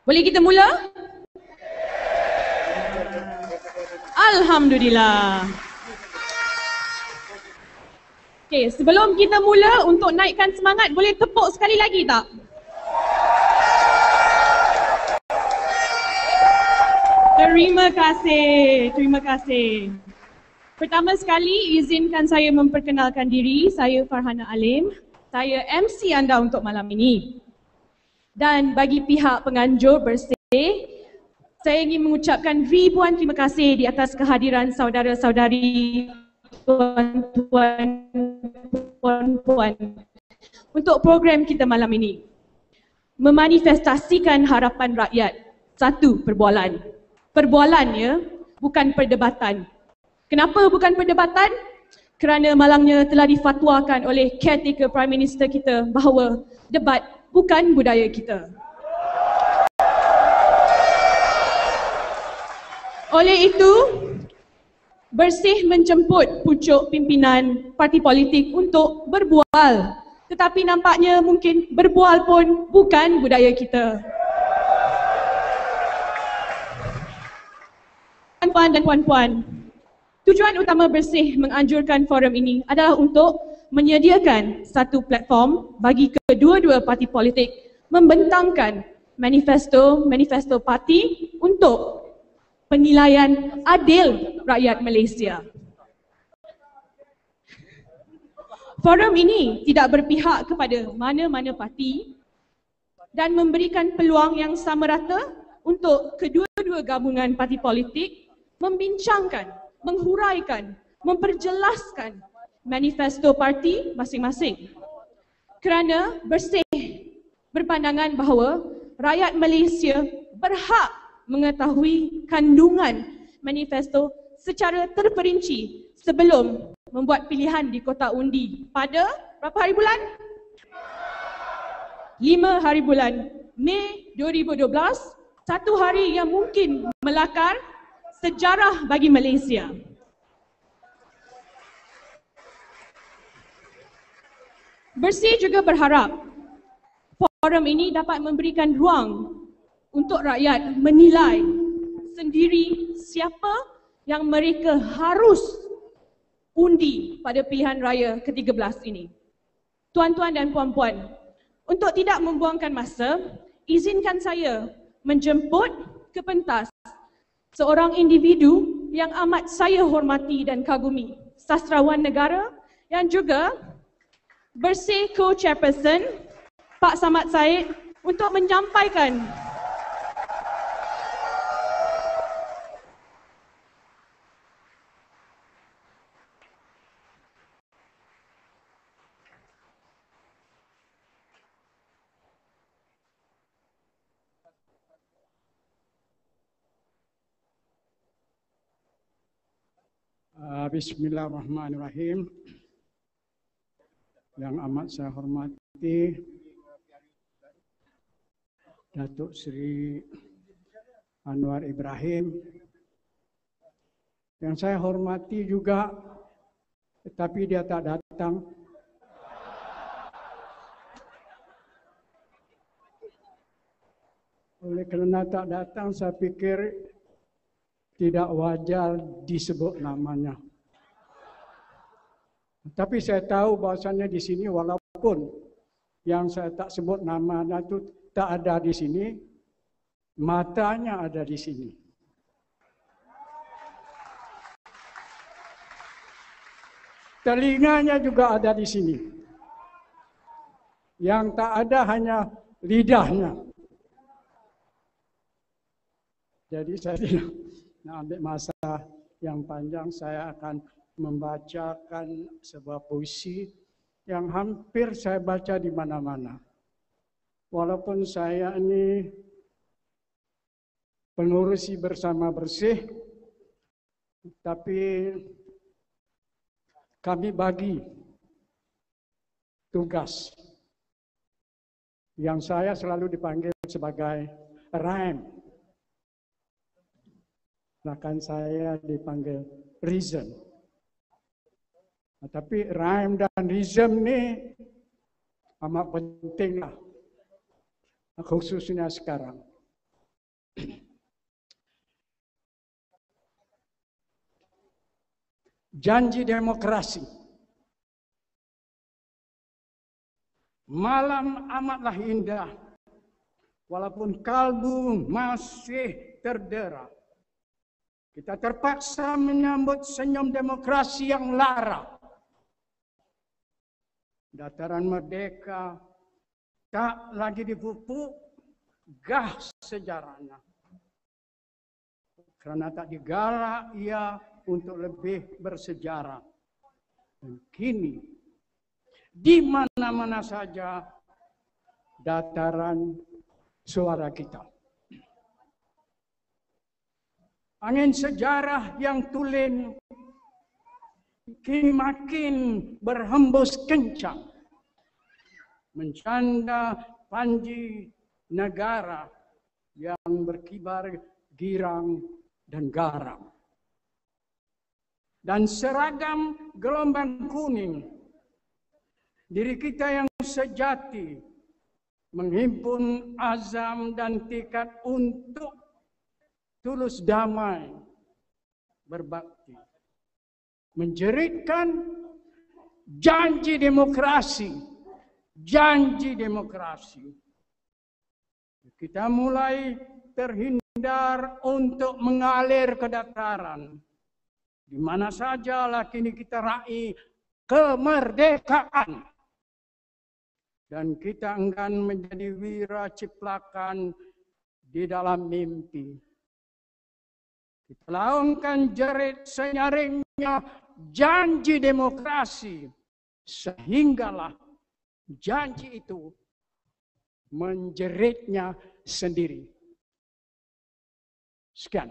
Boleh kita mula? Alhamdulillah. Okey, sebelum kita mula, untuk naikkan semangat, boleh tepuk sekali lagi tak? Terima kasih, terima kasih. Pertama sekali, izinkan saya memperkenalkan diri. Saya Farhana Alim. Saya MC anda untuk malam ini. Dan bagi pihak penganjur BERSIH, saya ingin mengucapkan ribuan terima kasih di atas kehadiran saudara-saudari, tuan-tuan, puan-puan untuk program kita malam ini. Memanifestasikan harapan rakyat. Satu, perbualan. Perbualannya bukan perdebatan. Kenapa bukan perdebatan? Kerana malangnya telah difatwakan oleh caretaker Prime Minister kita bahawa debat bukan budaya kita. Oleh itu, BERSIH menjemput pucuk pimpinan parti politik untuk berbual. Tetapi nampaknya mungkin berbual pun bukan budaya kita. Tuan-tuan dan puan-puan, tujuan utama BERSIH menganjurkan forum ini adalah untuk menyediakan satu platform bagi kedua-dua parti politik membentangkan manifesto parti untuk penilaian adil rakyat Malaysia. Forum ini tidak berpihak kepada mana-mana parti dan memberikan peluang yang sama rata untuk kedua-dua gabungan parti politik membincangkan, menghuraikan, memperjelaskan manifesto parti masing-masing. Kerana BERSIH berpandangan bahawa rakyat Malaysia berhak mengetahui kandungan manifesto secara terperinci sebelum membuat pilihan di kotak undi pada berapa hari bulan? 5 hari bulan Mei 2012, satu hari yang mungkin melakar sejarah bagi Malaysia. BERSIH juga berharap forum ini dapat memberikan ruang untuk rakyat menilai sendiri siapa yang mereka harus undi pada pilihan raya ke-13 ini. Tuan-tuan dan puan-puan, untuk tidak membuangkan masa, izinkan saya menjemput ke pentas seorang individu yang amat saya hormati dan kagumi, sastrawan negara yang juga BERSIH Co-Chairperson Pak Samad Said untuk menyampaikan Bismillahirrahmanirrahim. Yang amat saya hormati Datuk Seri Anwar Ibrahim. Yang saya hormati juga, tetapi dia tak datang, oleh kerana tak datang, saya pikir tidak wajar disebut namanya. Tapi saya tahu bahasanya di sini walaupun yang saya tak sebut namanya itu tak ada di sini, matanya ada di sini. Telinganya juga ada di sini. Yang tak ada hanya lidahnya. Jadi saya tidak nak ambil masa yang panjang, saya akan membacakan sebuah puisi yang hampir saya baca di mana-mana. Walaupun saya ini pengurusi bersama BERSIH, tapi kami bagi tugas yang saya selalu dipanggil sebagai rhyme. Bahkan saya dipanggil reason. Tapi rhyme dan reason ni amat penting lah, khususnya sekarang. Janji demokrasi. Malam amatlah indah, walaupun kalbu masih terdera. Kita terpaksa menyambut senyum demokrasi yang lara. Dataran merdeka tak lagi dipupuk gah sejarahnya. Karena tak digalak ia untuk lebih bersejarah. Dan kini, di mana-mana saja dataran suara kita. Angin sejarah yang tulen kini makin berhembus kencang, mencanda panji negara yang berkibar girang dan garam. Dan seragam gelombang kuning, diri kita yang sejati menghimpun azam dan tekad untuk tulus damai berbakti. Menjeritkan janji demokrasi, janji demokrasi. Kita mulai terhindar untuk mengalir ke dataran. Di mana sajalah kini kita raih kemerdekaan. Dan kita enggan menjadi wira ciplakan di dalam mimpi. Kita laungkan jerit senyaringnya janji demokrasi, sehinggalah janji itu menjeritnya sendiri. Sekian.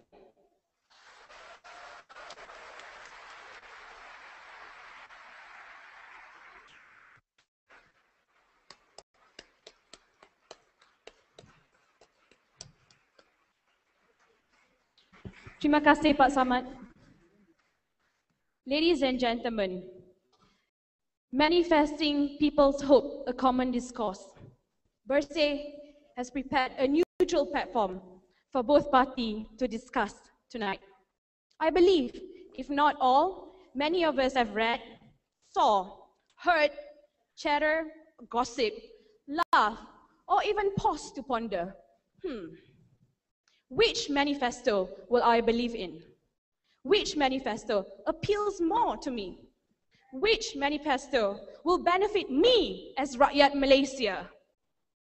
Terima kasih Pak Samad. Ladies and gentlemen, manifesting people's hope, a common discourse. BERSIH has prepared a neutral platform for both parties to discuss tonight. I believe, if not all, many of us have read, saw, heard, chatter, gossip, laugh, or even pause to ponder. Which manifesto will I believe in? Which manifesto appeals more to me? Which manifesto will benefit me as rakyat Malaysia?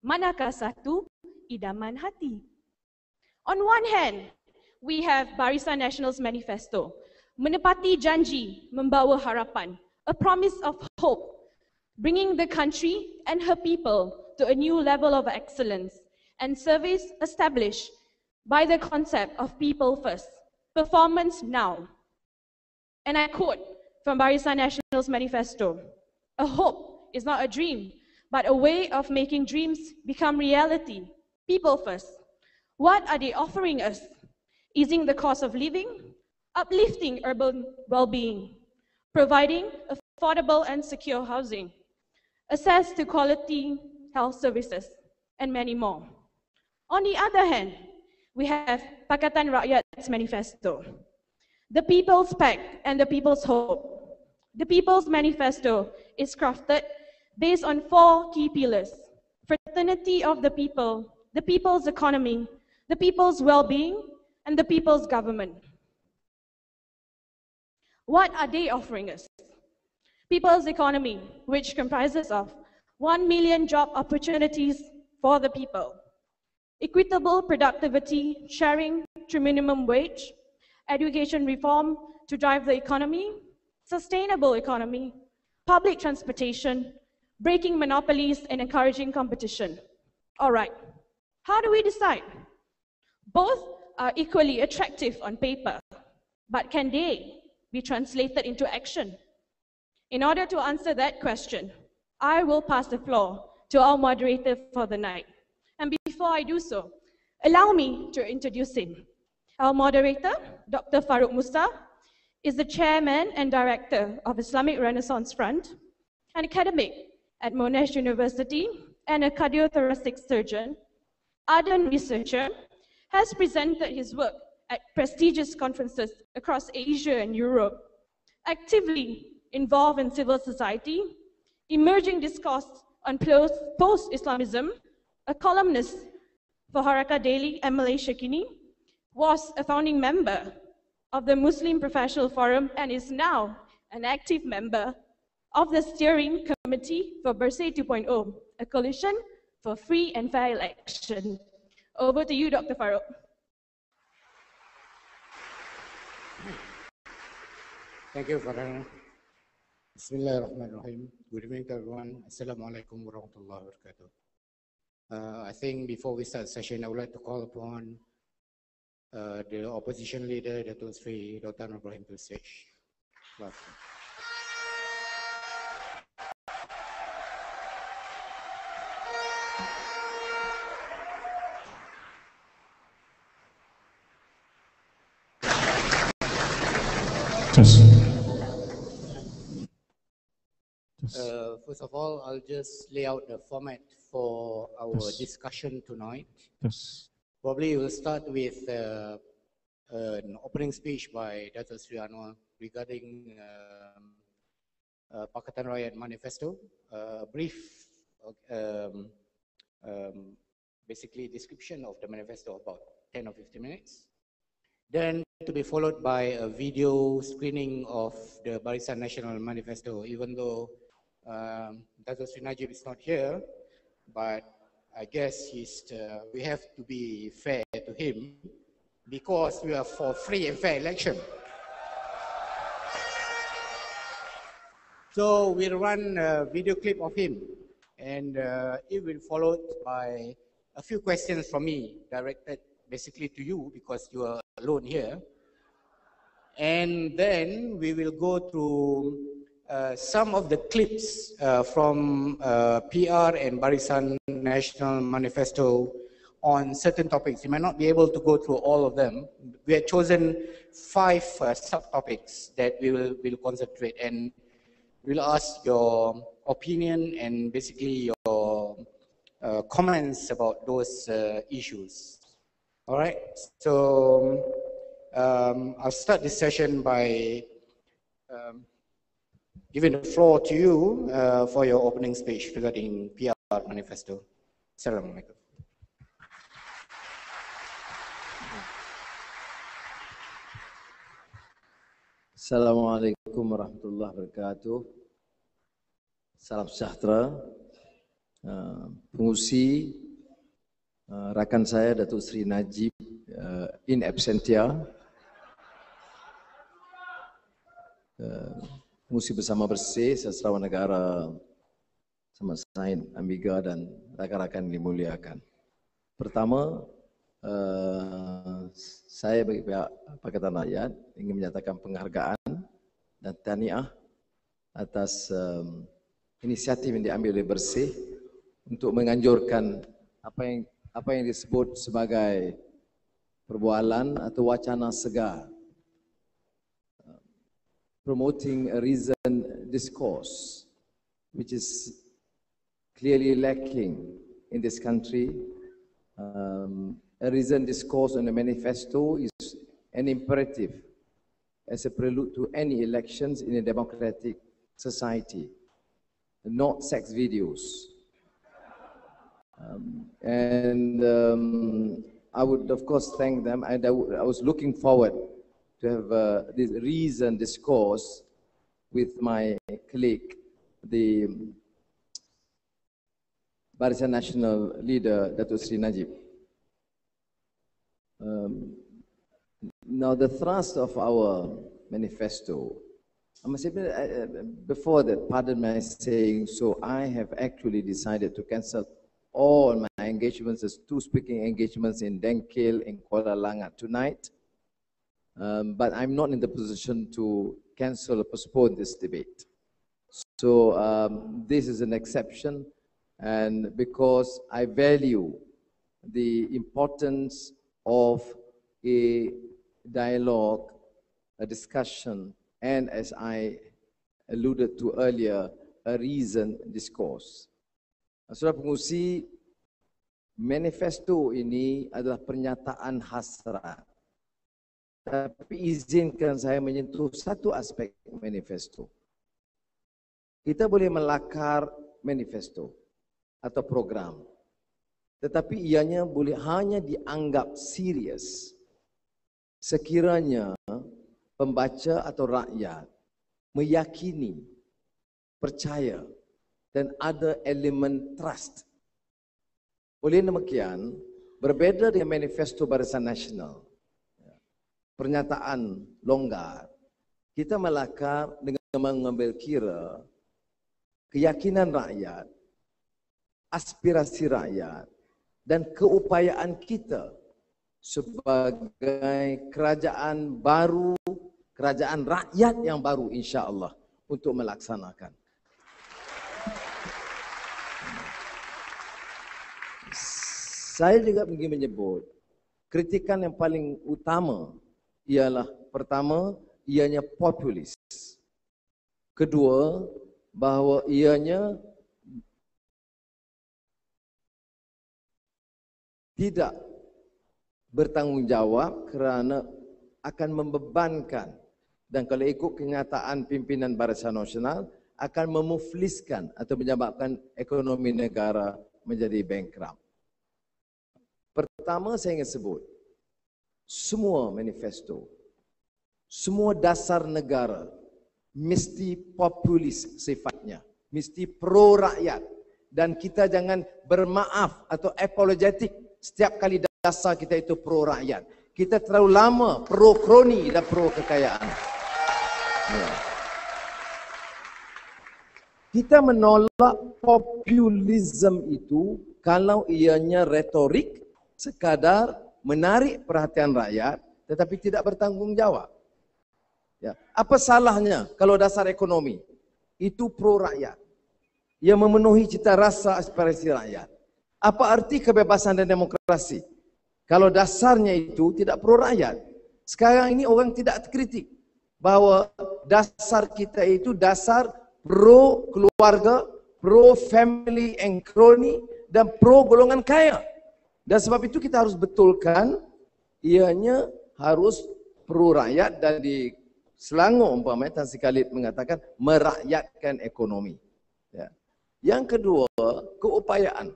Manakah satu idaman hati? On one hand, we have Barisan Nasional's manifesto, menepati janji, membawa harapan, a promise of hope, bringing the country and her people to a new level of excellence and service established by the concept of people first, performance now. And I quote from Barisan Nasional's manifesto, "A hope is not a dream, but a way of making dreams become reality. People first." What are they offering us? Easing the cost of living, uplifting urban well-being, providing affordable and secure housing, access to quality health services, and many more. On the other hand, we have Pakatan Rakyat's manifesto, the People's Pact and the People's Hope. The People's Manifesto is crafted based on 4 key pillars: fraternity of the people, the people's economy, the people's well-being, and the people's government. What are they offering us? People's economy, which comprises of 1 million job opportunities for the people, equitable productivity sharing through minimum wage, education reform to drive the economy, sustainable economy, public transportation, breaking monopolies and encouraging competition. All right, how do we decide? Both are equally attractive on paper, but can they be translated into action? In order to answer that question, I will pass the floor to our moderator for the night. And before I do so, allow me to introduce him. Our moderator, Dr. Farouk Musa, is the chairman and director of Islamic Renaissance Front, an academic at Monash University, and a cardiothoracic surgeon, ardent researcher, has presented his work at prestigious conferences across Asia and Europe, actively involved in civil society, emerging discourse on post-Islamism, a columnist for Harakat Daily and Malaysia Kini, was a founding member of the Muslim Professional Forum and is now an active member of the Steering Committee for BERSIH 2.0, a coalition for free and fair election. Over to you, Dr. Farouk. Thank you, Farhana. Bismillahirrahmanirrahim. Good evening to everyone. Assalamualaikum warahmatullahi wabarakatuh. I think before we start the session, I would like to call upon the opposition leader, Datuk Seri, Datuk Anwar Ibrahim, to the stage. Welcome. First of all, I'll just lay out the format for our discussion tonight. Probably we'll start with an opening speech by Datuk Seri Anwar regarding Pakatan Rakyat manifesto, a brief basically description of the manifesto, about 10 or 15 minutes. Then to be followed by a video screening of the Barisan Nasional manifesto, even though Dato Najib is not here, but I guess we have to be fair to him because we are for free and fair election. So we'll run a video clip of him, and it will be followed by a few questions from me directed basically to you because you are alone here. And then we will go through some of the clips from PR and Barisan Nasional manifesto on certain topics. You might not be able to go through all of them. We have chosen 5 subtopics that we will concentrate, and we'll ask your opinion and basically your comments about those issues. All right, so I'll start this session by giving the floor to you for your opening speech regarding PR manifesto. Assalamualaikum. Assalamualaikum warahmatullahi wabarakatuh. Salam sejahtera. Pengusi, rakan saya Datuk Seri Najib in absentia. Pengusi bersama bersih, seserawan negara, sama Sain, Amiga dan rakan-rakan dimuliakan. Pertama, saya bagi pihak Pakatan Rakyat ingin menyatakan penghargaan dan tahniah atas inisiatif yang diambil oleh BERSIH untuk menganjurkan apa yang disebut sebagai perbualan atau wacana segar, promoting a reasoned discourse which is clearly lacking in this country. A reasoned discourse on a manifesto is an imperative as a prelude to any elections in a democratic society, not sex videos. I would of course thank them, and I was looking forward to have this reasoned discourse with my colleague, the Barisan Nasional leader, Datuk Seri Najib. Now the thrust of our manifesto, I must say, before that, pardon my saying so, I have actually decided to cancel all my engagements as 2 speaking engagements in Dengkil and Kuala Langat tonight. But I'm not in the position to cancel or postpone this debate. So this is an exception, and because I value the importance of a dialogue, a discussion, and as I alluded to earlier, a reasoned discourse. Saudara Pengurusi, manifesto ini adalah pernyataan hasrat. Tapi izinkan saya menyentuh satu aspek manifesto. Kita boleh melakar manifesto atau program, tetapi ianya boleh hanya dianggap serius sekiranya pembaca atau rakyat meyakini, percaya dan ada elemen trust. Oleh demikian, berbeza dengan manifesto Barisan Nasional, pernyataan longgar, kita melakar dengan mengambil kira keyakinan rakyat, aspirasi rakyat dan keupayaan kita sebagai kerajaan baru, kerajaan rakyat yang baru insya-Allah untuk melaksanakan. Saya juga ingin menyebut kritikan yang paling utama ialah pertama, ianya populis. Kedua, bahawa ianya tidak bertanggungjawab kerana akan membebankan, dan kalau ikut kenyataan pimpinan Barisan Nasional akan memufliskan atau menyebabkan ekonomi negara menjadi bankrupt. Pertama saya ingin sebut, semua manifesto, semua dasar negara mesti populis sifatnya, mesti pro rakyat, dan kita jangan bermaaf atau apologetik setiap kali dasar kita itu pro rakyat. Kita terlalu lama pro kroni dan pro kekayaan. Ya. Kita menolak populisme itu kalau ianya retorik, sekadar menarik perhatian rakyat tetapi tidak bertanggungjawab. Ya. Apa salahnya kalau dasar ekonomi itu pro rakyat, yang memenuhi cita rasa aspirasi rakyat? Apa arti kebebasan dan demokrasi kalau dasarnya itu tidak pro rakyat? Sekarang ini orang tidak kritik bahawa dasar kita itu dasar pro keluarga, pro family and crony dan pro golongan kaya. Dan sebab itu kita harus betulkan ianya harus pro rakyat, dan di Selangor umpamanya Tan Sri Khalid mengatakan merakyatkan ekonomi. Ya. Yang kedua, keupayaan.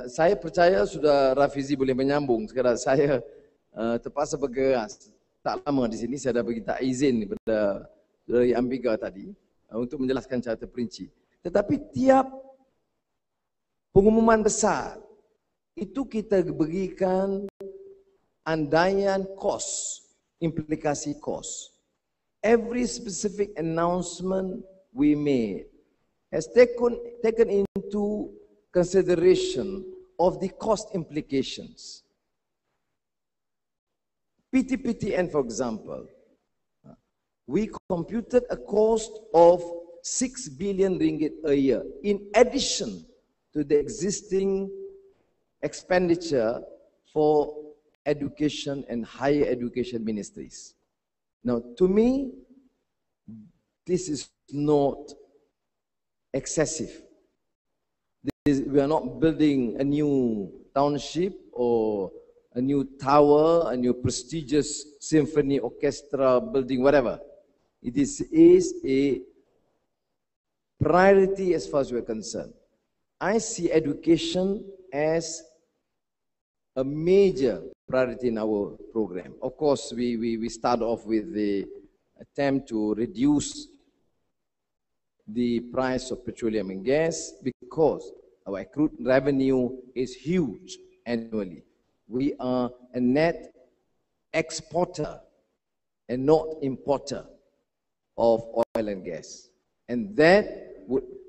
Saya percaya sudah Rafizi boleh menyambung. Sekarang saya terpaksa bergeras. Tak lama di sini saya dah bagi tak izin kepada dari Ambiga tadi untuk menjelaskan secara terperinci. Tetapi tiap pengumuman besar itu kita berikan andaian kos, implikasi kos. Every specific announcement we made has taken into consideration of the cost implications. PTPTN, for example, we computed a cost of 6 billion ringgit a year in addition to the existing expenditure for education and higher education ministries. Now, to me, this is not excessive. We are not building a new township or a new tower, a new prestigious symphony orchestra building, whatever. It is a priority as far as we are concerned. I see education as a major priority in our program. Of course, we start off with the attempt to reduce the price of petroleum and gas because our accrued revenue is huge annually. We are a net exporter and not importer of oil and gas. And that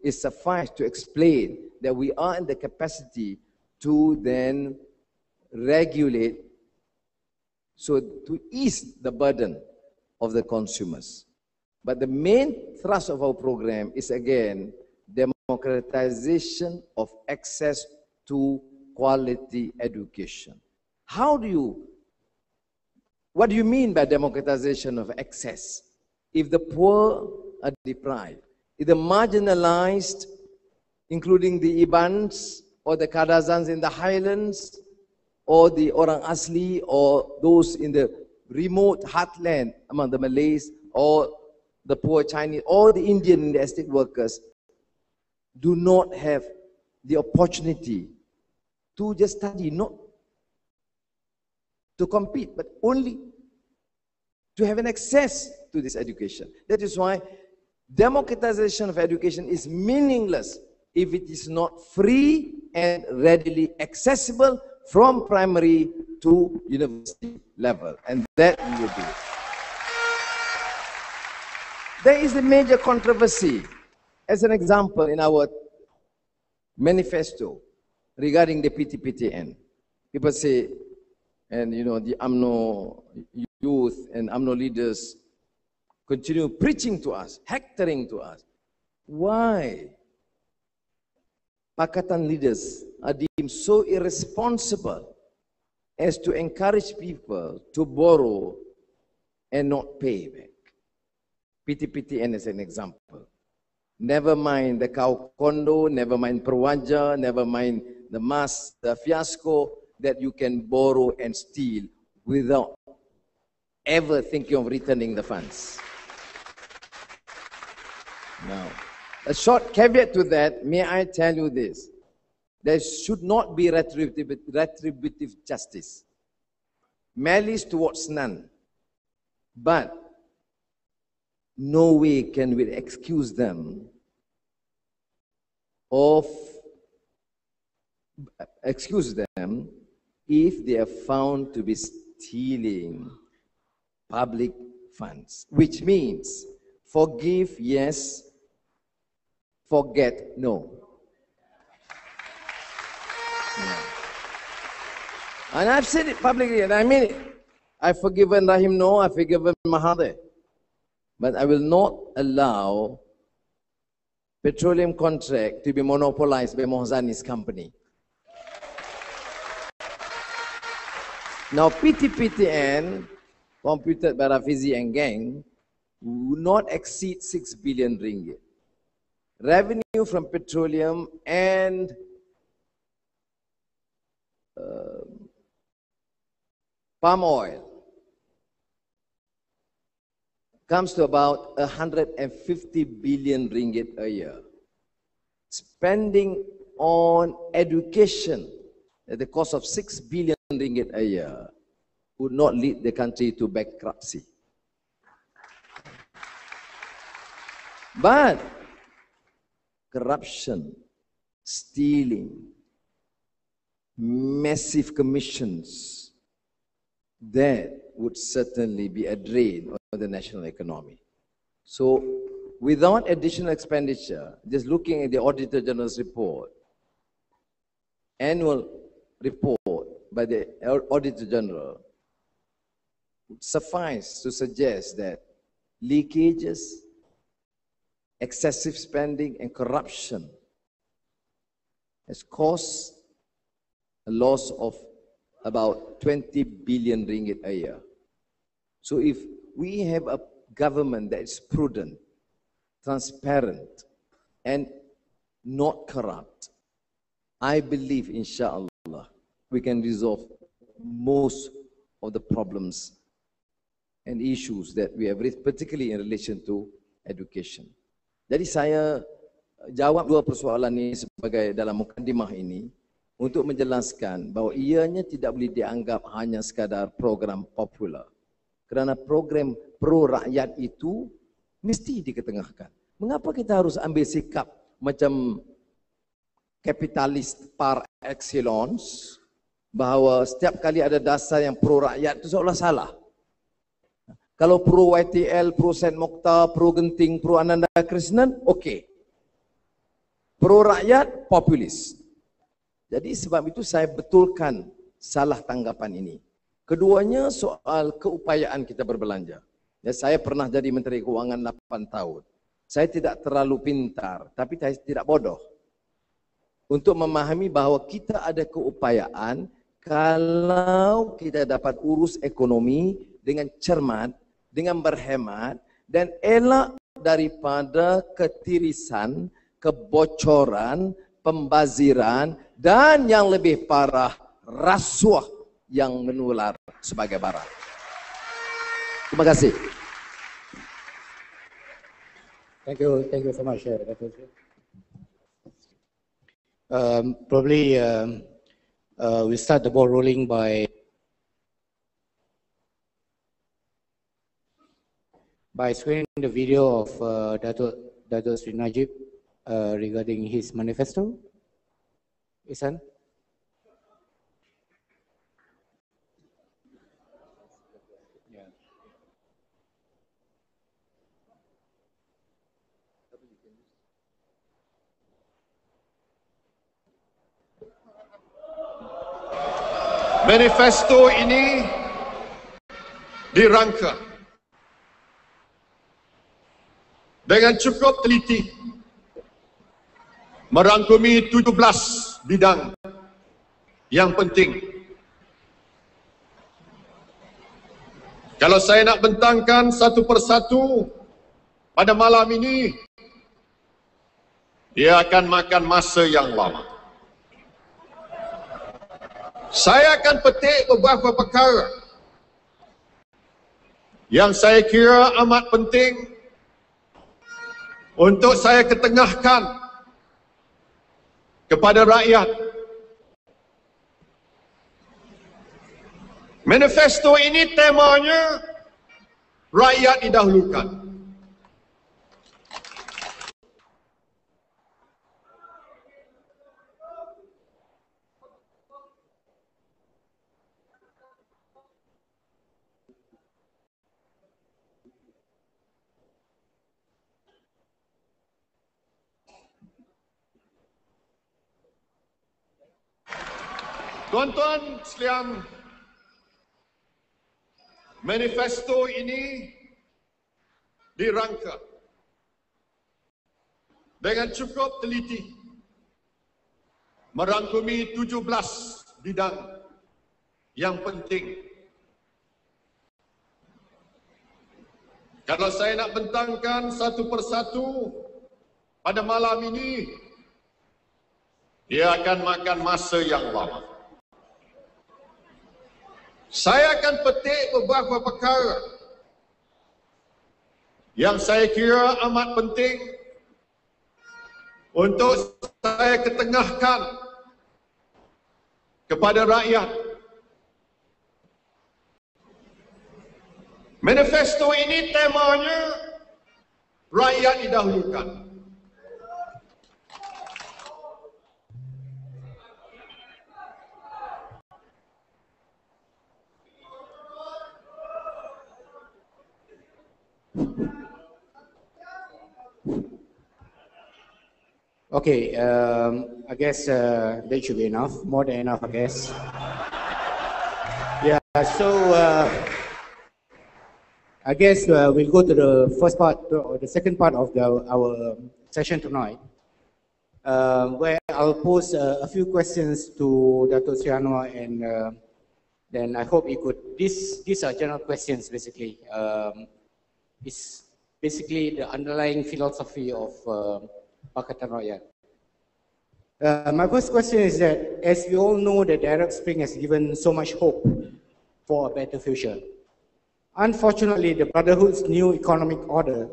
is suffice to explain that we are in the capacity to then regulate, so to ease the burden of the consumers. But the main thrust of our program is again democratization of access to quality education. What do you mean by democratization of access? If the poor are deprived, if the marginalized, including the IBANs or the Kadazans in the highlands, or the orang asli, or those in the remote heartland among the Malays, or the poor Chinese, or the Indian and the estate workers, do not have the opportunity to just study, not to compete, but only to have an access to this education. That is why democratization of education is meaningless if it is not free and readily accessible from primary to university level. And that we will do. There is a major controversy, as an example, in our manifesto regarding the PTPTN. People say, and the UMNO youth and UMNO leaders continue preaching to us, hectoring to us. Why Pakatan leaders are deemed so irresponsible as to encourage people to borrow and not pay back? PTPTN is an example. Never mind the cow condo, never mind Perwaja, never mind the fiasco that you can borrow and steal without ever thinking of returning the funds. Now, a short caveat to that, may I tell you this: there should not be retributive justice, malice towards none, but no way can we excuse them if they are found to be stealing public funds, which means forgive, yes, forget, no. Yeah. And I've said it publicly, and I mean it. I've forgiven Rahim, no, I've forgiven Mahathir. But I will not allow petroleum contract to be monopolized by Mohzani's company. Now, PTPTN, computed by Rafizi and gang, will not exceed 6 billion ringgit. Revenue from petroleum and palm oil comes to about 150 billion ringgit a year. Spending on education at the cost of 6 billion ringgit a year would not lead the country to bankruptcy. But corruption, stealing, massive commissions, that would certainly be a drain on the national economy. So, without additional expenditure, just looking at the Auditor General's report, annual report by the Auditor General, would suffice to suggest that leakages, excessive spending and corruption has caused a loss of about 20 billion ringgit a year. So if we have a government that is prudent, transparent, and not corrupt, I believe, insyaAllah, we can resolve most of the problems and issues that we have raised, particularly in relation to education. Jadi saya jawab dua persoalan ini sebagai dalam mukadimah ini untuk menjelaskan bahawa ianya tidak boleh dianggap hanya sekadar program popular. Kerana program pro rakyat itu mesti diketengahkan. Mengapa kita harus ambil sikap macam kapitalis par excellence, bahawa setiap kali ada dasar yang pro rakyat itu seolah salah? Kalau pro YTL, pro Said Mokhtar, pro Genting, pro Ananda Krishnan, okey. Pro rakyat, populis. Jadi sebab itu saya betulkan salah tanggapan ini. Keduanya soal keupayaan kita berbelanja. Ya, saya pernah jadi Menteri Keuangan 8 tahun. Saya tidak terlalu pintar, tapi saya tidak bodoh. Untuk memahami bahawa kita ada keupayaan kalau kita dapat urus ekonomi dengan cermat, dengan berhemat, dan elak daripada ketirisan, kebocoran, pembaziran, dan yang lebih parah, rasuah yang menular sebagai bara. Terima kasih. Thank you so much, Dato. Probably we start the ball rolling by screening the video of Dato Sri Najib regarding his manifesto. Isan? Manifesto ini dirangka dengan cukup teliti, merangkumi 17 bidang yang penting. Kalau saya nak bentangkan satu persatu pada malam ini, dia akan makan masa yang lama. Saya akan petik beberapa perkara yang saya kira amat penting untuk saya ketengahkan kepada rakyat. Manifesto ini temanya rakyat didahulukan. Tuan-tuan sekalian, manifesto ini dirangka dengan cukup teliti, merangkumi 17 bidang yang penting. Kalau saya nak bentangkan satu persatu pada malam ini, dia akan makan masa yang lama. Saya akan petik beberapa perkara yang saya kira amat penting untuk saya ketengahkan kepada rakyat. Manifesto ini temanya rakyat didahulukan. Okay, I guess that should be enough, more than enough, I guess. Yeah, so I guess we'll go to the first part, or the second part of our session tonight, where I'll pose a few questions to Dato Sri Anwar, and then I hope you could, these are general questions basically. It's basically the underlying philosophy of Pakatan Rakyat. My first question is that, as we all know, the Arab Spring has given so much hope for a better future. Unfortunately, the Brotherhood's new economic order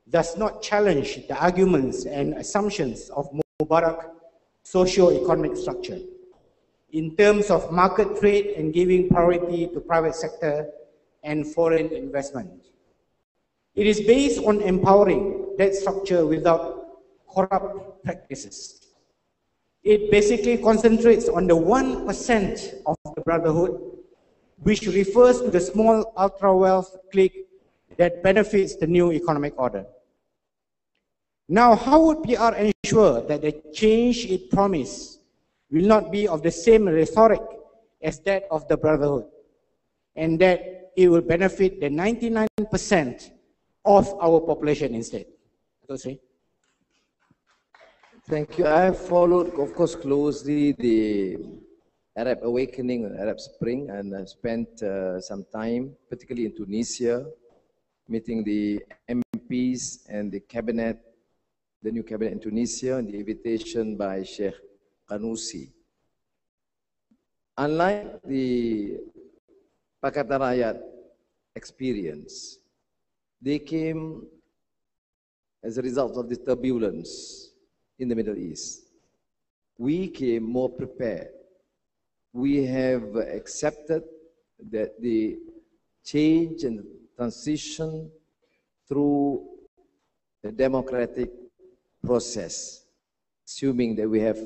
does not challenge the arguments and assumptions of Mubarak's socio-economic structure in terms of market trade and giving priority to private sector and foreign investment. It is based on empowering that structure without corrupt practices. It basically concentrates on the 1% of the Brotherhood, which refers to the small ultra-wealth clique that benefits the new economic order. Now, how would PR ensure that the change it promised will not be of the same rhetoric as that of the Brotherhood, and that it will benefit the 99% of our population instead? Thank you. I followed, of course, closely the Arab awakening, Arab Spring, and I spent some time, particularly in Tunisia, meeting the MPs and the cabinet the new cabinet in Tunisia and the invitation by Sheikh Qanusi. Unlike the Pakatan Rakyat experience, they came as a result of the turbulence in the Middle East. We came more prepared. We have accepted that the change and transition through the democratic process, assuming that we have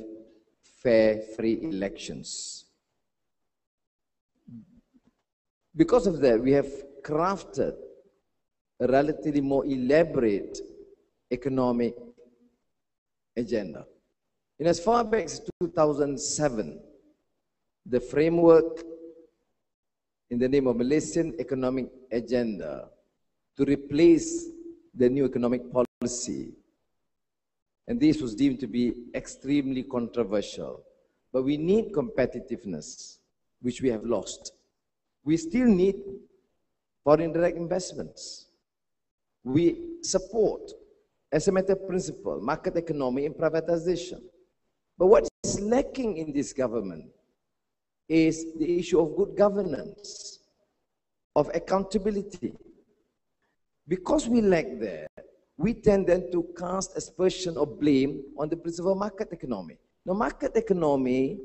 fair, free elections. Because of that, we have crafted a relatively more elaborate economic agenda. And as far back as 2007, the framework in the name of Malaysian Economic Agenda to replace the new economic policy, and this was deemed to be extremely controversial. But we need competitiveness, which we have lost. We still need foreign direct investments. We support, as a matter of principle, market economy and privatization. But what is lacking in this government is the issue of good governance, of accountability. Because we lack that, we tend then to cast aspersion or blame on the principle of market economy. Now, market economy,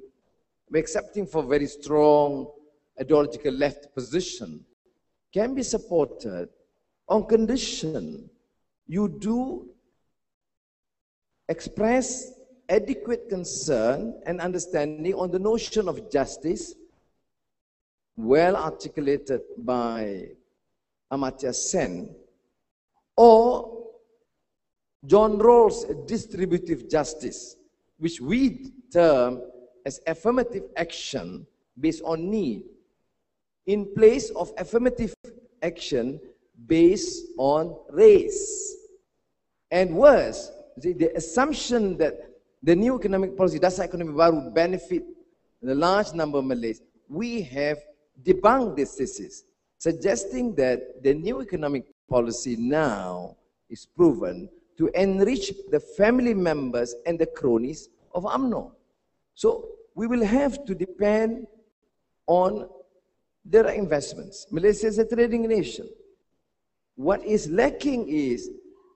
we're accepting for very strong ideological left position, can be supported on condition you do express adequate concern and understanding on the notion of justice, well articulated by Amartya Sen, or John Rawls' distributive justice, which we term as affirmative action based on need, in place of affirmative action based on race. And worse, the assumption that the new economic policy, Dasar Ekonomi Baru, would benefit the large number of Malays, we have debunked this thesis, suggesting that the new economic policy now is proven to enrich the family members and the cronies of UMNO. So we will have to depend on direct investments. Malaysia is a trading nation. What is lacking is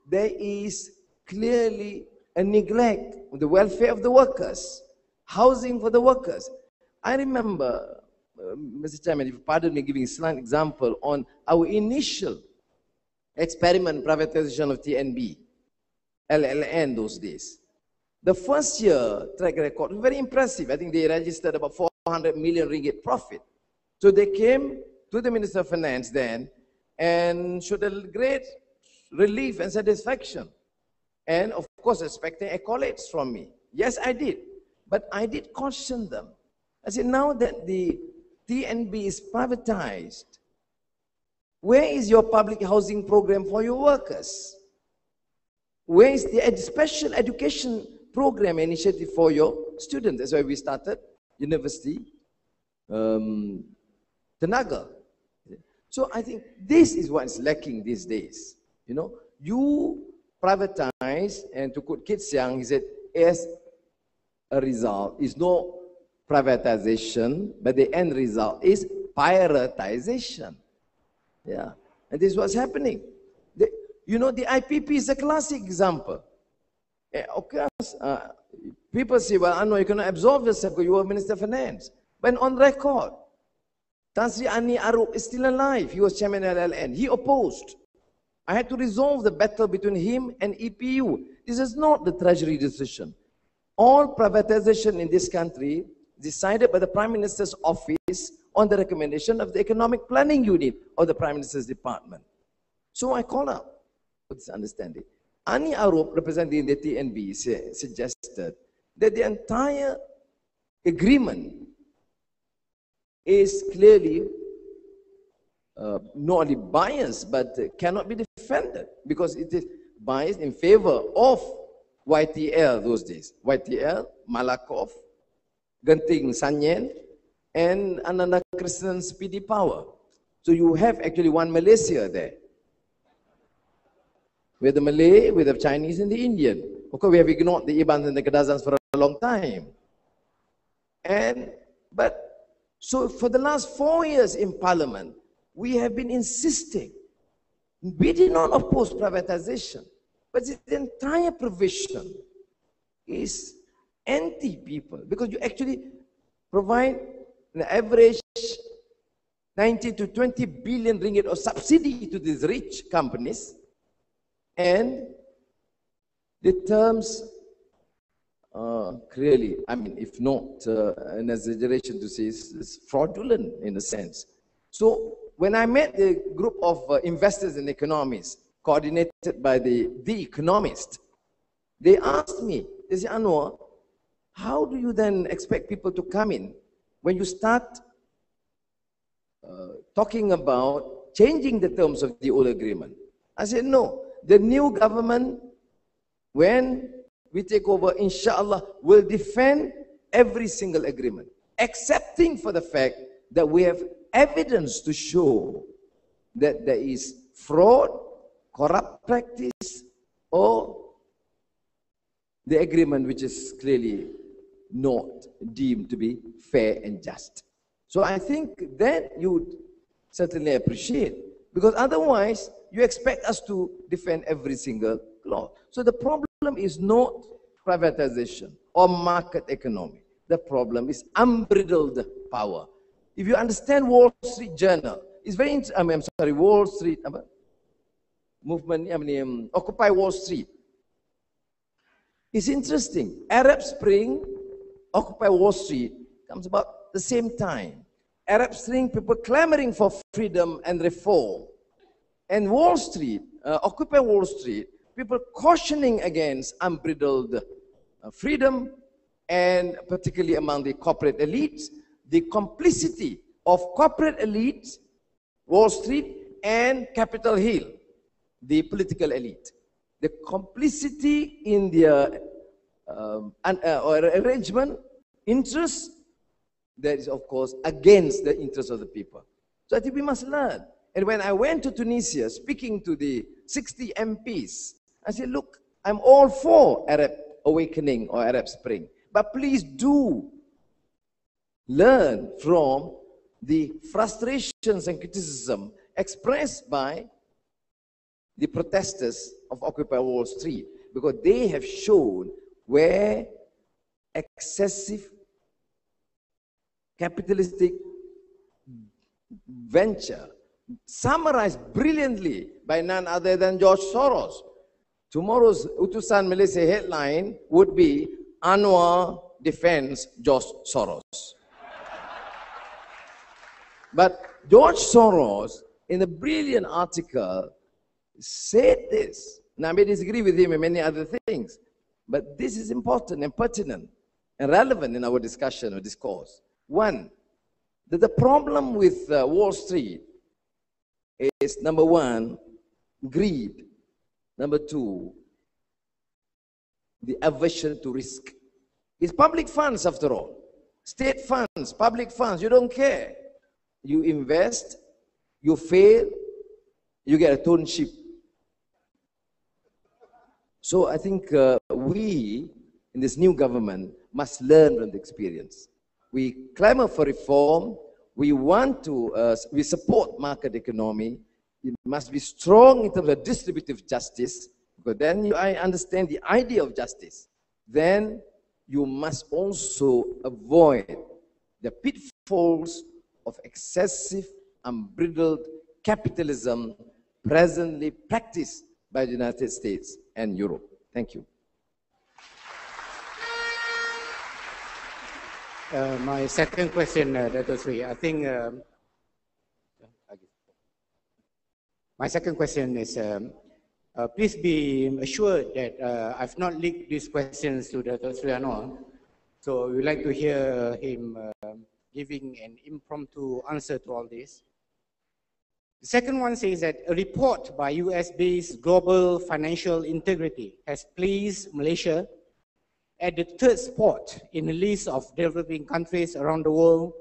there is clearly a neglect of the welfare of the workers, housing for the workers. I remember, Mr. Chairman, if you pardon me giving a slight example on our initial experiment privatization of TNB, LLN those days. The first year track record was very impressive. I think they registered about 400 million ringgit profit. So they came to the Minister of Finance then and showed a great relief and satisfaction. And of course, expecting accolades from me. Yes, I did. But I did caution them. I said, now that the TNB is privatized, where is your public housing program for your workers? Where is the special education program initiative for your students? That's why we started University Tenaga. So I think this is what is lacking these days. You know, you privatize, and to quote Kit Siang, he said, as a result is no privatization, but the end result is prioritization. Yeah, and this is what's happening. You know, the IPP is a classic example. Of course, people say, well, I know you cannot absolve yourself because you were Minister of Finance. But on record, Tan Sri Ani Arup is still alive. He was chairman of LLN. He opposed. I had to resolve the battle between him and EPU. This is not the Treasury decision. All privatization in this country decided by the Prime Minister's office on the recommendation of the Economic Planning Unit of the Prime Minister's Department. So I call up with this understanding. Ani Arup, representing the TNB, suggested that the entire agreement is clearly not only biased, but cannot be defended because it is biased in favor of YTL those days. YTL, Malakov, Genting Sanyen, and Ananda Krishnan's PD Power. So you have actually one Malaysia there. With the Malay, with the Chinese and the Indian. Of course, we have ignored the Ibans and the Kadazans for a long time. So for the last 4 years in Parliament, we have been insisting. We did not oppose privatization, but the entire provision is anti-people, because you actually provide an average 19 to 20 billion ringgit of subsidy to these rich companies, and the terms are clearly, I mean, if not an exaggeration to say, it's fraudulent in a sense. So when I met the group of investors and economists, coordinated by the Economist, they asked me, they said, Anwar, how do you then expect people to come in when you start talking about changing the terms of the old agreement? I said, no, the new government, when we take over, inshallah, will defend every single agreement, accepting for the fact that we have evidence to show that there is fraud, corrupt practice, or the agreement which is clearly not deemed to be fair and just. So I think that you would certainly appreciate, because otherwise you expect us to defend every single law. So the problem is not privatization or market economy. The problem is unbridled power. If you understand Wall Street Journal, it's very interesting. Wall Street movement, Occupy Wall Street. It's interesting. Arab Spring, Occupy Wall Street comes about the same time. Arab Spring, people clamoring for freedom and reform. And Wall Street, Occupy Wall Street, people cautioning against unbridled freedom, and particularly among the corporate elites, the complicity of corporate elites, Wall Street, and Capitol Hill, the political elite. The complicity in their arrangement, interests, that is, of course, against the interests of the people. So I think we must learn. And when I went to Tunisia, speaking to the 60 MPs, I said, look, I'm all for Arab awakening or Arab Spring, but please do learn from the frustrations and criticism expressed by the protesters of Occupy Wall Street, because they have shown where excessive capitalistic venture, summarized brilliantly by none other than George Soros. Tomorrow's Utusan Malaysia headline would be, Anwar defends George Soros. But George Soros, in a brilliant article, said this. Now, I may disagree with him in many other things, but this is important and pertinent and relevant in our discussion or discourse. One, that the problem with Wall Street is, number one, greed. Number two, the aversion to risk. It's public funds, after all. State funds, public funds, you don't care. You invest, you fail, you get a torn ship. So I think we, in this new government, must learn from the experience. We clamor for reform. We want to, we support market economy. It must be strong in terms of distributive justice, because then I understand the idea of justice. Then you must also avoid the pitfalls of excessive, unbridled capitalism presently practiced by the United States and Europe. Thank you. My second question, Dato Seri, I think my second question is, please be assured that I've not leaked these questions to Dato Seri Anwar, so we would like to hear him giving an impromptu answer to all this. The second one says that a report by US-based Global Financial Integrity has placed Malaysia at the third spot in a list of developing countries around the world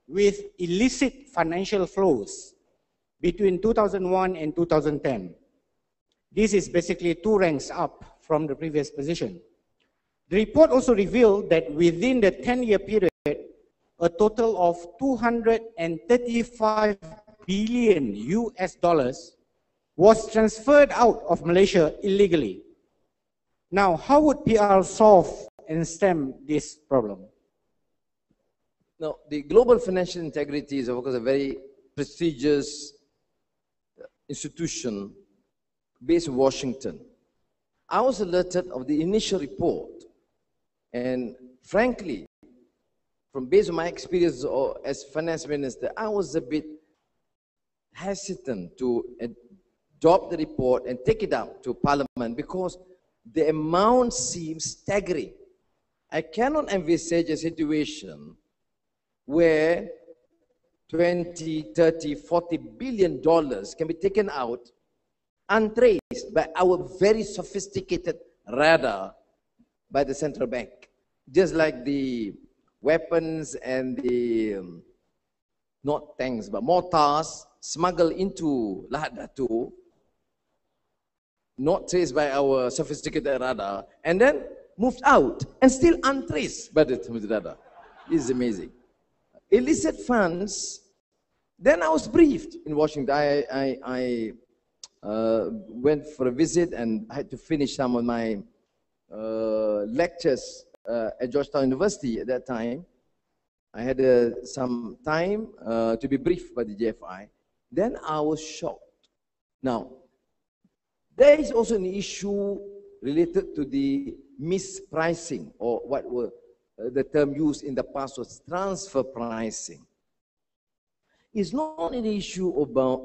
with illicit financial flows between 2001 and 2010. This is basically 2 ranks up from the previous position. The report also revealed that within the 10-year period, a total of 235 billion US dollars was transferred out of Malaysia illegally. Now, how would PR solve and stem this problem? Now, the Global Financial Integrity is, of course, a very prestigious institution based in Washington. I was alerted of the initial report, and frankly, based on my experience as finance minister, I was a bit hesitant to adopt the report and take it out to Parliament because the amount seems staggering. I cannot envisage a situation where 20, 30, 40 billion dollars can be taken out untraced by our very sophisticated radar by the central bank. Just like the weapons and the, not tanks, but mortars smuggled into Lahad Datu, not traced by our sophisticated radar, and then moved out and still untraced by the radar. This is amazing. Illicit funds, then I was briefed in Washington. I went for a visit and I had to finish some of my lectures at Georgetown University at that time. I had some time to be briefed by the GFI. Then I was shocked. Now, there is also an issue related to the mispricing, or what were the term used in the past was transfer pricing. It's not an issue about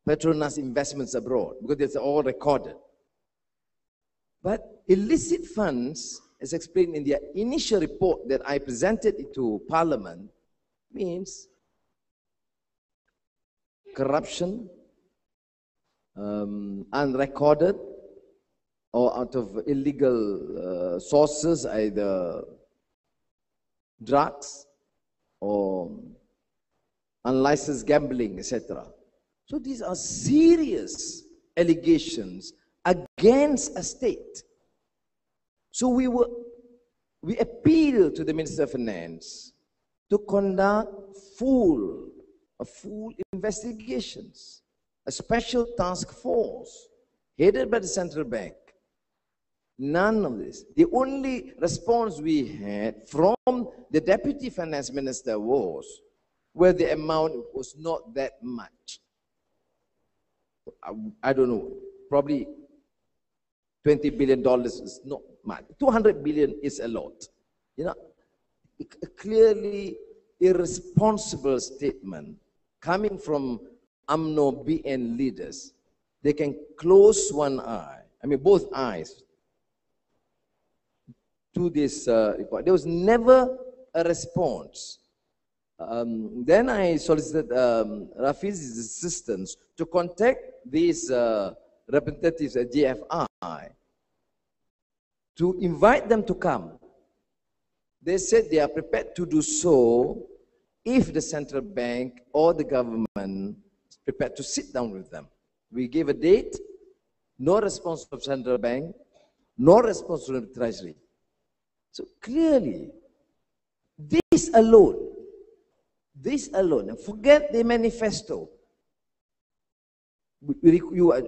Petronas investments abroad, because it's all recorded. But illicit funds, as explained in the initial report that I presented to Parliament, means corruption, unrecorded, or out of illegal sources, either drugs or unlicensed gambling, etc. So these are serious allegations against a state. So we appeal to the Minister of Finance to conduct full investigations, a special task force headed by the central bank. None of this. The only response we had from the Deputy Finance Minister was, where the amount was not that much. I don't know, probably $20 billion is not much. 200 billion is a lot. You know, a clearly irresponsible statement coming from UMNO BN leaders. They can close one eye, I mean both eyes, to this report. There was never a response. Then I solicited Rafizi's assistance to contact these representatives at GFI to invite them to come. They said they are prepared to do so if the central bank or the government is prepared to sit down with them. We gave a date, no response from central bank, no response from the treasury. So clearly, this alone, and forget the manifesto.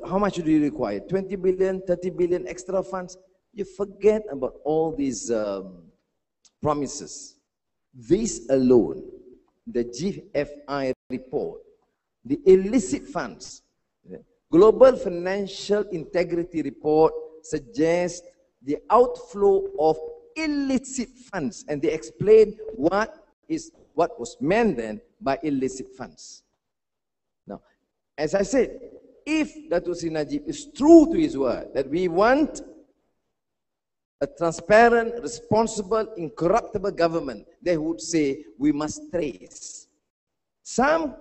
How much do you require? 20 billion, 30 billion extra funds? You forget about all these promises. This alone, the GFI report, the illicit funds, Global Financial Integrity Report suggests the outflow of illicit funds, and they explain what was meant then by illicit funds. Now, as I said, if Dato Najib is true to his word that we want a transparent, responsible, incorruptible government, they would say we must trace. Some,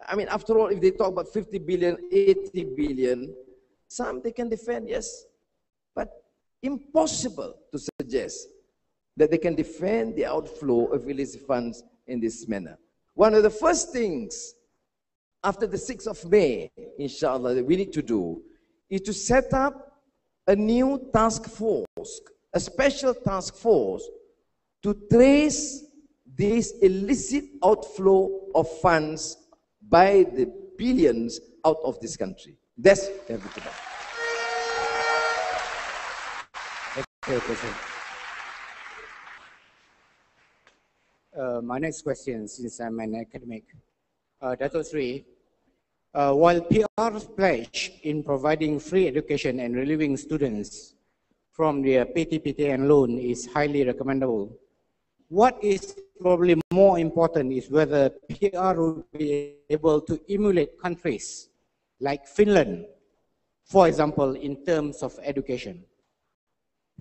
I mean, after all, if they talk about 50 billion, 80 billion, some they can defend, yes, but impossible to suggest that they can defend the outflow of illicit funds in this manner. One of the first things after the 6th of May, inshallah, that we need to do is to set up a new task force a special task force to trace this illicit outflow of funds by the billions out of this country. That's everything. My next question, since I'm an academic, Dato Seri, while PR's pledge in providing free education and relieving students from their PTPTN loan is highly recommendable, what is probably more important is whether PR will be able to emulate countries like Finland, for example, in terms of education.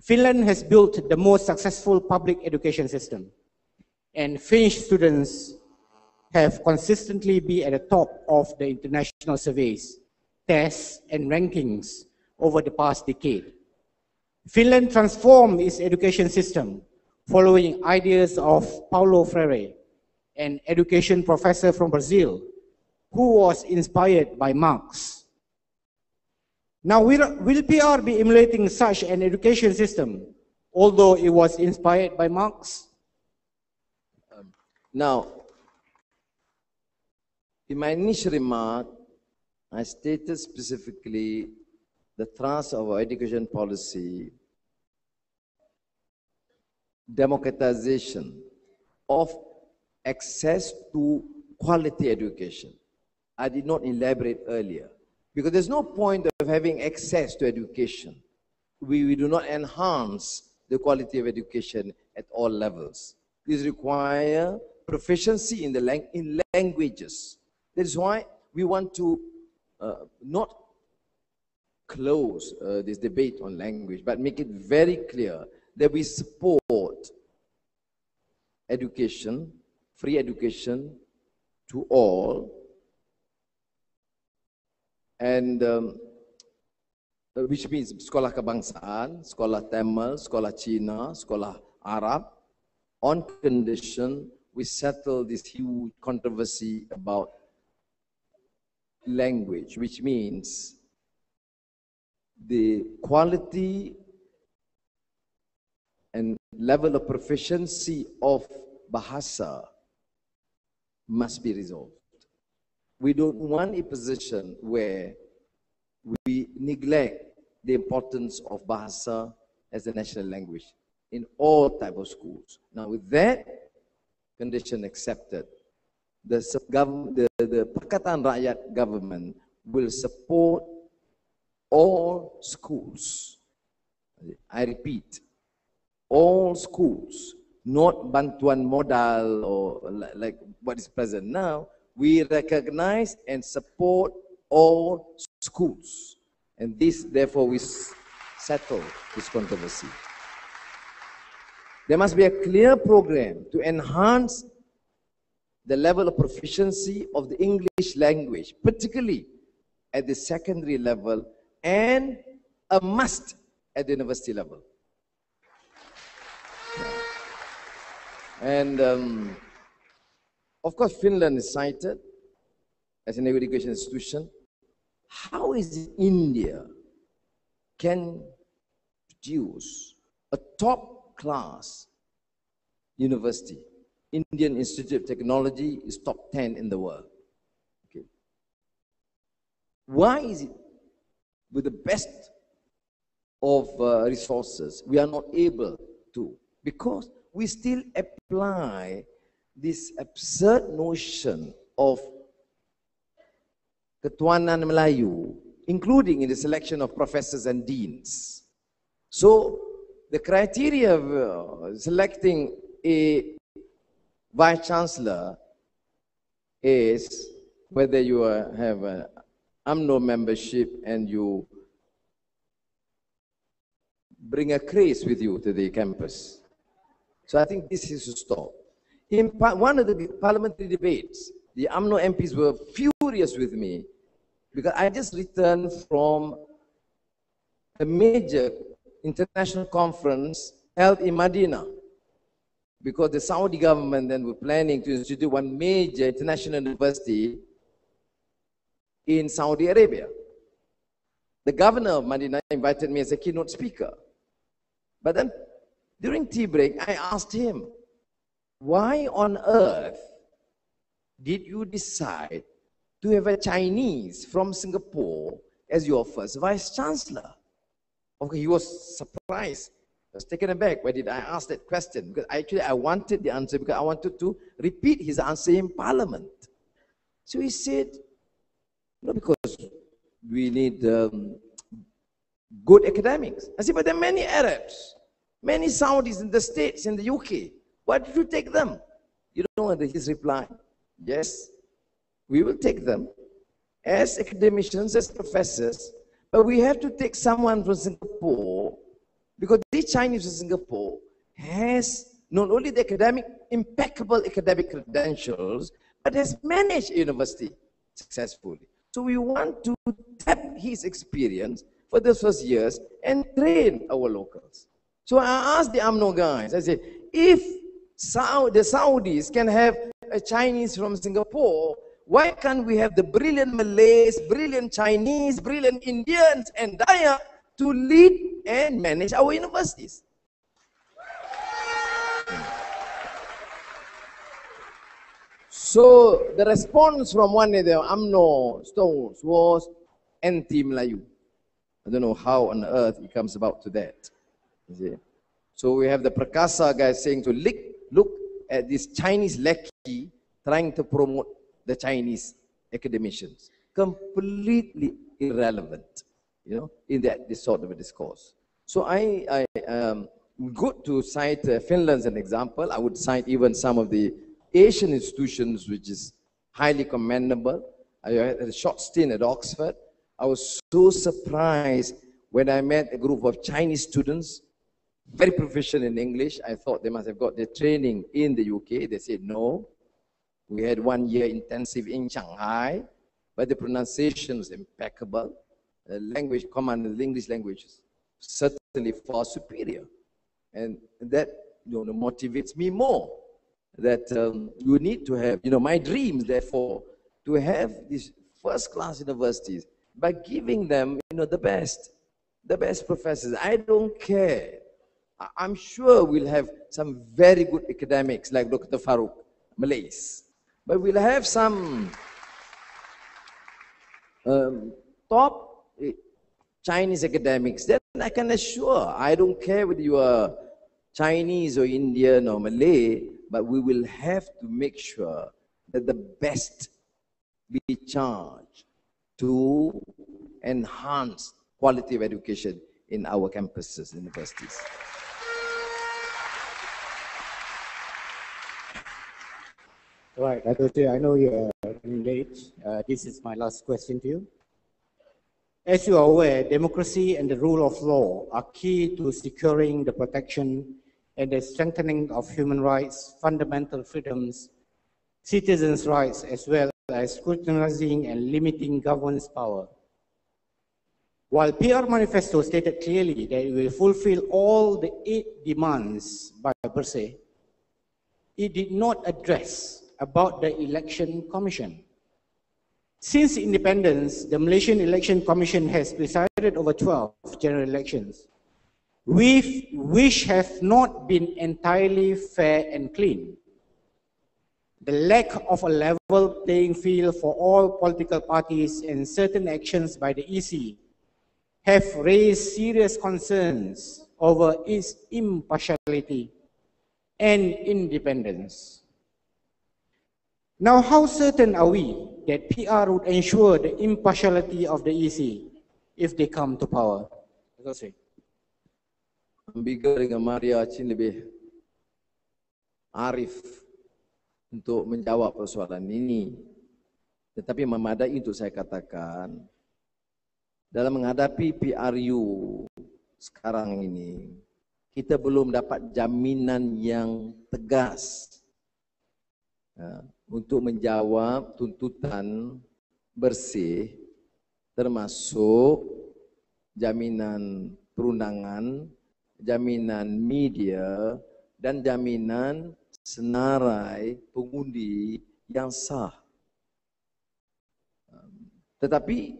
Finland has built the most successful public education system, and Finnish students have consistently been at the top of the international surveys, tests, and rankings over the past decade. Finland transformed its education system following ideas of Paulo Freire, an education professor from Brazil, who was inspired by Marx. Now, will PR be emulating such an education system, although it was inspired by Marx? Now, in my initial remark, I stated specifically the thrust of our education policy, democratization of access to quality education. I did not elaborate earlier, because there's no point of having access to education. We do not enhance the quality of education at all levels. This requires proficiency in languages. That is why we want to not close this debate on language, but make it very clear that we support education, free education to all, and which means sekolah kebangsaan, sekolah Tamil, sekolah Cina, sekolah Arab, on condition we settle this huge controversy about language, which means the quality and level of proficiency of bahasa must be resolved. We don't want a position where we neglect the importance of bahasa as a national language in all types of schools. Now, with that condition accepted, the Pakatan Rakyat government will support all schools. I repeat, all schools, not bantuan modal or like what is present now. We recognize and support all schools. And this, therefore, we settle this controversy. There must be a clear program to enhance the level of proficiency of the English language, particularly at the secondary level, and a must at the university level. And of course, Finland is cited as an education institution. How is it India can produce a top-class university? Indian Institute of Technology is top 10 in the world. Okay. Why is it, with the best of resources, we are not able to? Because we still apply this absurd notion of ketuanan Melayu, including in the selection of professors and deans. So, the criteria of selecting a Vice Chancellor is whether you have an UMNO membership and you bring a craze with you to the campus. So I think this is to stop. In one of the parliamentary debates, the UMNO MPs were furious with me because I just returned from a major international conference held in Medina, because the Saudi government then were planning to institute one major international university in Saudi Arabia. The governor of Medina invited me as a keynote speaker. But then during tea break, I asked him, why on earth did you decide to have a Chinese from Singapore as your first Vice Chancellor? Okay, he was surprised. I was taken aback. Why did I ask that question? Because I wanted the answer because I wanted to repeat his answer in Parliament. So he said, no, because we need good academics. I said, but there are many Arabs, many Saudis in the States, in the UK. Why did you take them? You know what his reply? Yes, we will take them as academicians, as professors, but we have to take someone from Singapore because this Chinese in Singapore has not only the impeccable academic credentials, but has managed a university successfully. So we want to tap his experience for the first years and train our locals. So I asked the UMNO guys, I said, if the Saudis can have a Chinese from Singapore, why can't we have the brilliant Malays, brilliant Chinese, brilliant Indians and Dayak to lead and manage our universities? So the response from one of the UMNO stones was anti-Melayu. I don't know how on earth it comes about to that. You see? So we have the Prakasa guy saying to look at this Chinese lackey trying to promote the Chinese academicians. Completely irrelevant, you know, in this sort of a discourse. So good to cite Finland as an example. I would cite even some of the Asian institutions, which is highly commendable. I had a short stint at Oxford. I was so surprised when I met a group of Chinese students, very proficient in English. I thought they must have got their training in the UK. They said no. We had 1 year intensive in Shanghai, but the pronunciation was impeccable. The language, command, the English language is certainly far superior. And that, you know, motivates me more. That you need to have, you know, my dreams, therefore, to have these first-class universities by giving them, you know, the best professors. I don't care. I'm sure we'll have some very good academics like Dr. Farouk, Malays. But we'll have some top Chinese academics. Then I can assure, I don't care whether you are Chinese or Indian or Malay, but we will have to make sure that the best be charged to enhance quality of education in our campuses, universities. All right, Dato, I know you're running late. This is my last question to you. As you are aware, democracy and the rule of law are key to securing the protection and the strengthening of human rights, fundamental freedoms, citizens' rights, as well as scrutinizing and limiting government's power. While PR Manifesto stated clearly that it will fulfill all the 8 demands by BERSIH, it did not address about the Election Commission. Since independence, the Malaysian Election Commission has presided over 12 general elections, which have not been entirely fair and clean. The lack of a level playing field for all political parties and certain actions by the EC have raised serious concerns over its impartiality and independence. Now, how certain are we that PR would ensure the impartiality of the EC if they come to power? Ambiga dengan Maria Chin lebih arif untuk menjawab persoalan ini. Tetapi memadai untuk saya katakan, dalam menghadapi PRU sekarang ini, kita belum dapat jaminan yang tegas untuk menjawab tuntutan bersih, termasuk jaminan perundangan, jaminan media, dan jaminan senarai pengundi yang sah. Tetapi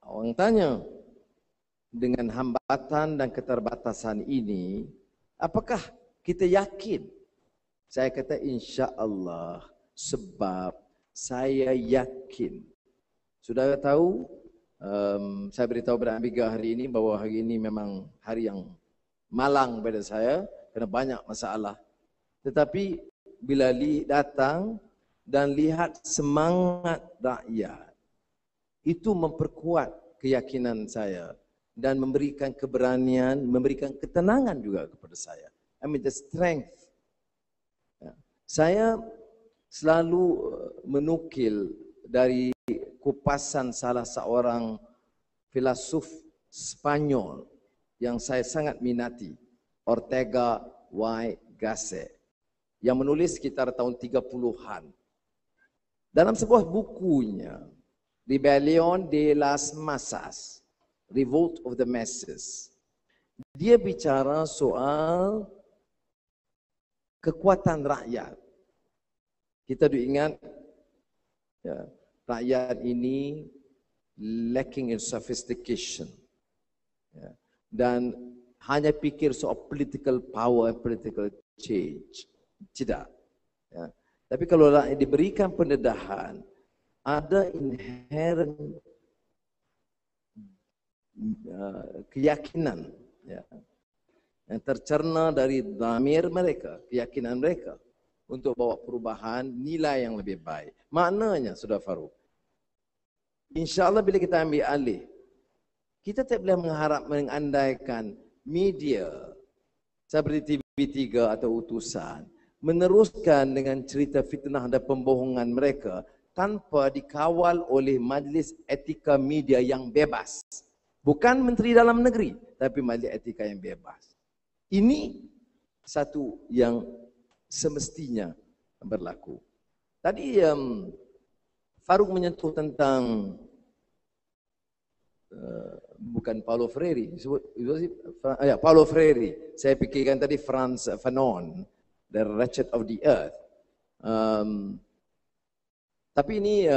orang tanya, dengan hambatan dan keterbatasan ini, apakah kita yakin? Saya kata insya Allah, sebab saya yakin. Sudah tahu, saya beritahu pada Amiga hari ini bahawa hari ini memang hari yang malang pada saya kerana banyak masalah. Tetapi bila datang dan lihat semangat rakyat, itu memperkuat keyakinan saya dan memberikan keberanian, memberikan ketenangan juga kepada saya. I mean the strength. Saya selalu menukil dari kupasan salah seorang filsuf Spanyol yang saya sangat minati, Ortega y Gasset, yang menulis sekitar tahun 30-an. Dalam sebuah bukunya, Rebellion de las Masas, Revolt of the Masses, dia bicara soal kekuatan rakyat. Kita ingat, ya, rakyat ini lacking in sophistication, ya, dan hanya pikir soal political power, political change. Tidak. Ya. Tapi kalau rakyat diberikan pendedahan, ada inherent keyakinan, ya, yang tercerna dari dhamir mereka, keyakinan mereka untuk bawa perubahan, nilai yang lebih baik. Maknanya, Saudara Farouk, insya Allah bila kita ambil alih, kita tak boleh mengharap mengandaikan media seperti TV3 atau utusan meneruskan dengan cerita fitnah dan pembohongan mereka tanpa dikawal oleh majlis etika media yang bebas. Bukan Menteri Dalam Negeri, tapi majlis etika yang bebas. Ini satu yang semestinya berlaku. Tadi Farouk menyentuh tentang bukan Paulo Freire, Paulo Freire. Saya fikirkan tadi Frantz Fanon, The Wretched of the Earth. Tapi ini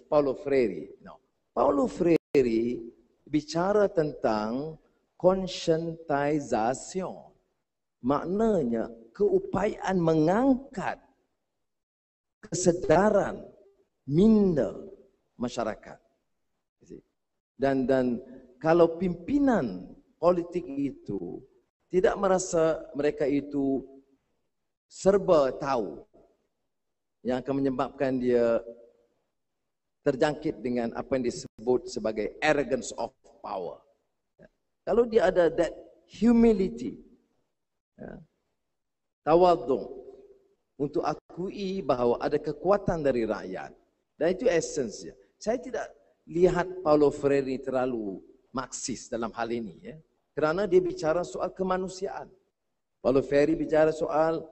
Paulo Freire. No. Paulo Freire bicara tentang conscientization. Maknanya keupayaan mengangkat kesedaran minda masyarakat. Dan kalau pimpinan politik itu tidak merasa mereka itu serba tahu, yang akan menyebabkan dia terjangkit dengan apa yang disebut sebagai arrogance of power. Kalau dia ada that humility, tawadhu, untuk akui bahawa ada kekuatan dari rakyat, dan itu esensinya. Saya tidak lihat Paulo Freire terlalu Marxis dalam hal ini, ya, kerana dia bicara soal kemanusiaan. Paulo Freire bicara soal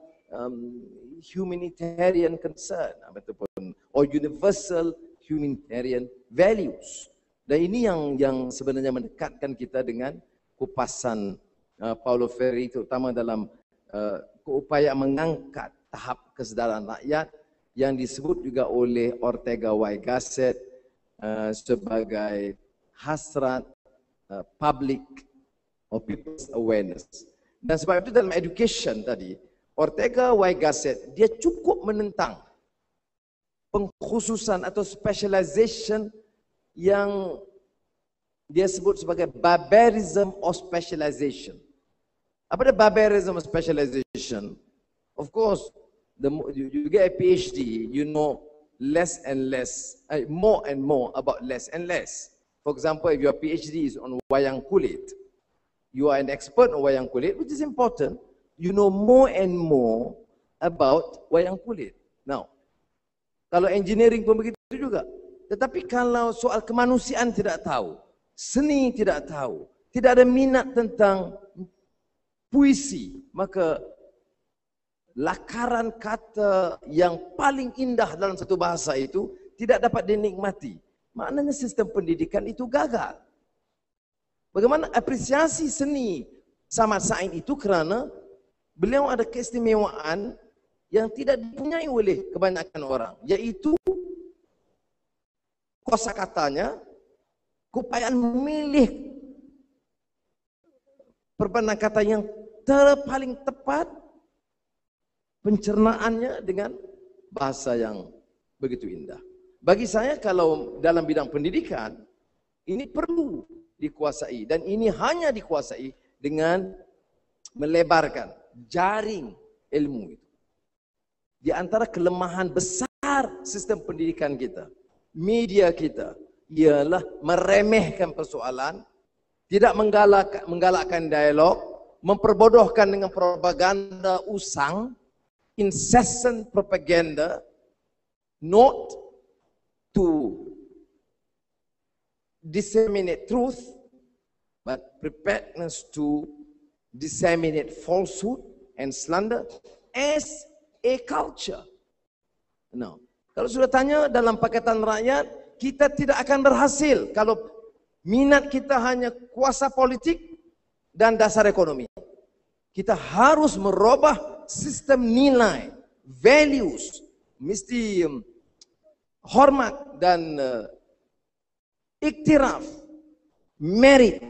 humanitarian concern, ataupun or universal humanitarian values. Dan ini yang sebenarnya mendekatkan kita dengan kupasan Paulo Freire, terutama dalam keupayaan mengangkat tahap kesedaran rakyat yang disebut juga oleh Ortega y Gasset sebagai hasrat public or people's awareness. Dan sebab itu dalam education tadi, Ortega y Gasset dia cukup menentang pengkhususan atau specialization yang dia sebut sebagai barbarism or specialization. Apa dia barbarism or specialization? Of course, you get a PhD, you know less and less, more and more about less and less. For example, if your PhD is on wayang kulit, you are an expert on wayang kulit, which is important. You know more and more about wayang kulit. Now, kalau engineering pun begitu juga. Tetapi kalau soal kemanusiaan tidak tahu, seni tidak tahu, tidak ada minat tentang puisi, maka lakaran kata yang paling indah dalam satu bahasa itu tidak dapat dinikmati. Maknanya sistem pendidikan itu gagal. Bagaimana apresiasi seni Samad Said itu kerana beliau ada keistimewaan yang tidak dipunyai oleh kebanyakan orang, yaitu kosakatanya, keupayaan memilih perpaduan kata yang paling tepat, pencernaannya dengan bahasa yang begitu indah. Bagi saya kalau dalam bidang pendidikan, ini perlu dikuasai dan ini hanya dikuasai dengan melebarkan jaring ilmu itu. Di antara kelemahan besar sistem pendidikan kita, media kita, ialah meremehkan persoalan, tidak menggalakkan dialog, memperbodohkan dengan propaganda usang, incessant propaganda, not to disseminate truth, but preparedness to disseminate falsehood and slander as a culture. No. Kalau sudah tanya dalam Pakatan Rakyat, kita tidak akan berhasil kalau minat kita hanya kuasa politik dan dasar ekonomi. Kita harus merubah sistem nilai, values, mesti hormat dan iktiraf, merit,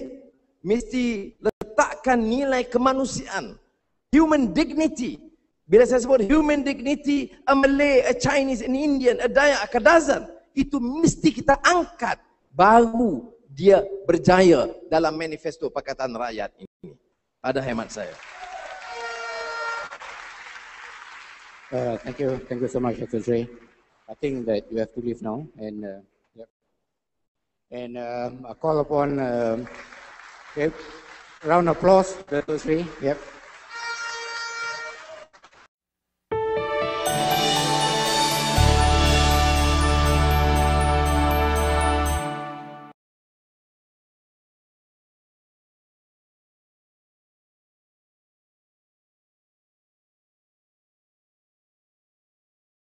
mesti letakkan nilai kemanusiaan, human dignity. Bila saya sebut human dignity, a Malay, a Chinese, an Indian, a Dayak, a Kadazan, itu mesti kita angkat, baru dia berjaya dalam manifesto Pakatan Rakyat ini. Pada hemat saya. Thank you so much, Dr. Seri. I think that you have to leave now, and I call upon round of applause, Dr. Seri. Yep.